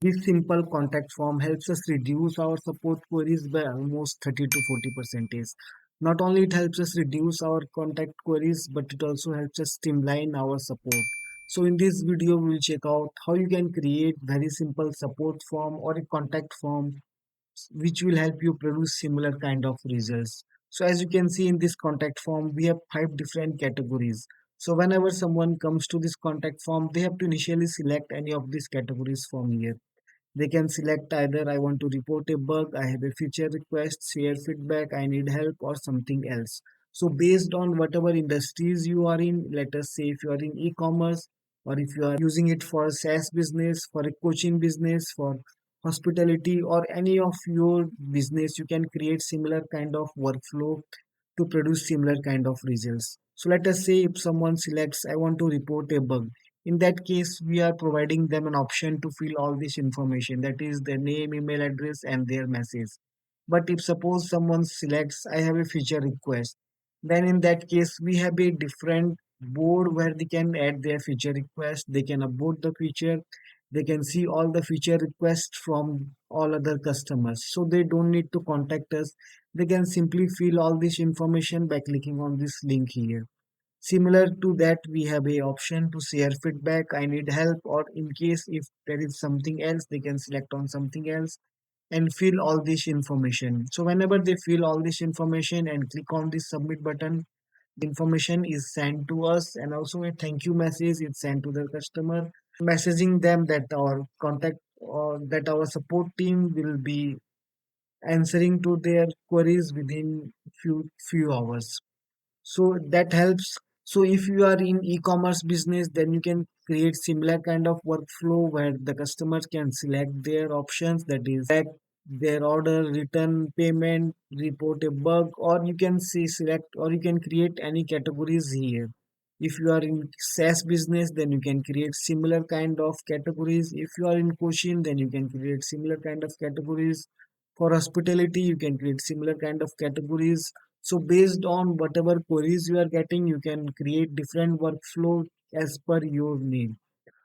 This simple contact form helps us reduce our support queries by almost 30 to 40%. Not only it helps us reduce our contact queries, but it also helps us streamline our support. So in this video, we'll check out how you can create very simple support form or a contact form which will help you produce similar kind of results. So as you can see in this contact form, we have 5 different categories. So whenever someone comes to this contact form, they have to initially select any of these categories from here. They can select either I want to report a bug, I have a feature request, share feedback, I need help, or something else. So based on whatever industries you are in, let us say if you are in e-commerce, or if you are using it for a SaaS business, for a coaching business, for hospitality, or any of your business, you can create similar kind of workflow to produce similar kind of results. So let us say if someone selects I want to report a bug, in that case we are providing them an option to fill all this information, that is their name, email address, and their message. But if suppose someone selects I have a feature request, then in that case we have a different board where they can add their feature request, they can upload the feature, they can see all the feature requests from all other customers, so they don't need to contact us. They can simply fill all this information by clicking on this link here. Similar to that, we have a option to share feedback, I need help, or in case if there is something else, they can select on something else and fill all this information. So whenever they fill all this information and click on this submit button, the information is sent to us, and also a thank you message is sent to the customer, messaging them that our contact or that our support team will be answering to their queries within few hours. So that helps. So if you are in e-commerce business, then you can create similar kind of workflow where the customers can select their options, that is track their order, return payment, report a bug, or you can see select, or you can create any categories here. If you are in SaaS business, then you can create similar kind of categories. If you are in coaching, then you can create similar kind of categories. For hospitality, you can create similar kind of categories. So based on whatever queries you are getting, you can create different workflow as per your need.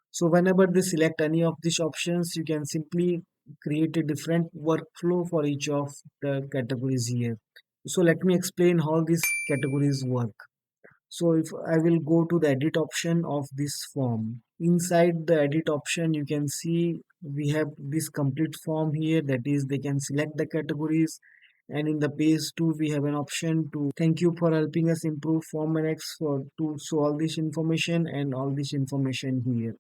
So whenever they select any of these options, you can simply create a different workflow for each of the categories here. So let me explain how these categories work. So if I will go to the edit option of this form, inside the edit option, you can see we have this complete form here, that is they can select the categories, and in the page 2 we have an option to thank you for helping us improve form annex for to show all this information and all this information here.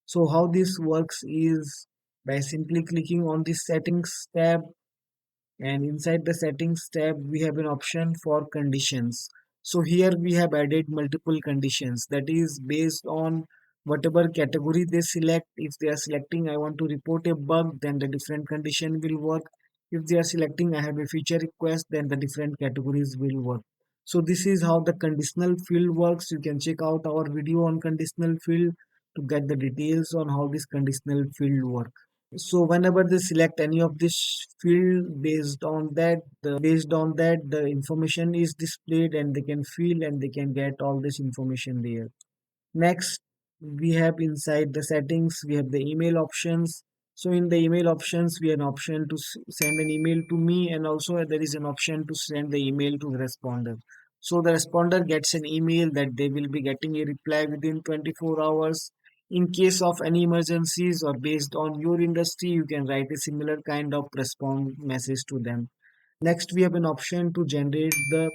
So how this works is by simply clicking on the settings tab, and inside the settings tab we have an option for conditions. So here we have added multiple conditions, that is based on whatever category they select. If they are selecting I want to report a bug, then the different condition will work. If they are selecting I have a feature request, then the different categories will work. So this is how the conditional field works. You can check out our video on conditional field to get the details on how this conditional field work. So whenever they select any of this field, based on that the information is displayed, and they can fill and they can get all this information there. Next, we have inside the settings, we have the email options. So in the email options, we have an option to send an email to me, and also there is an option to send the email to the responder. So the responder gets an email that they will be getting a reply within 24 hours. In case of any emergencies or based on your industry, you can write a similar kind of response message to them. Next, we have an option to generate the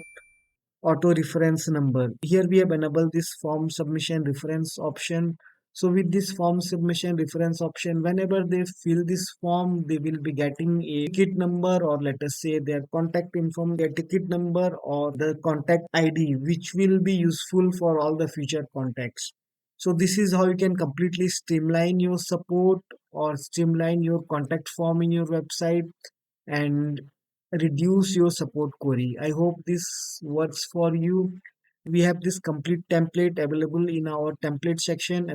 auto reference number. Here we have enabled this form submission reference option. So with this form submission reference option, whenever they fill this form, they will be getting a ticket number, or let us say their contact info, their ticket number or the contact ID, which will be useful for all the future contacts. So this is how you can completely streamline your support or streamline your contact form in your website and reduce your support query. I hope this works for you. We have this complete template available in our template section.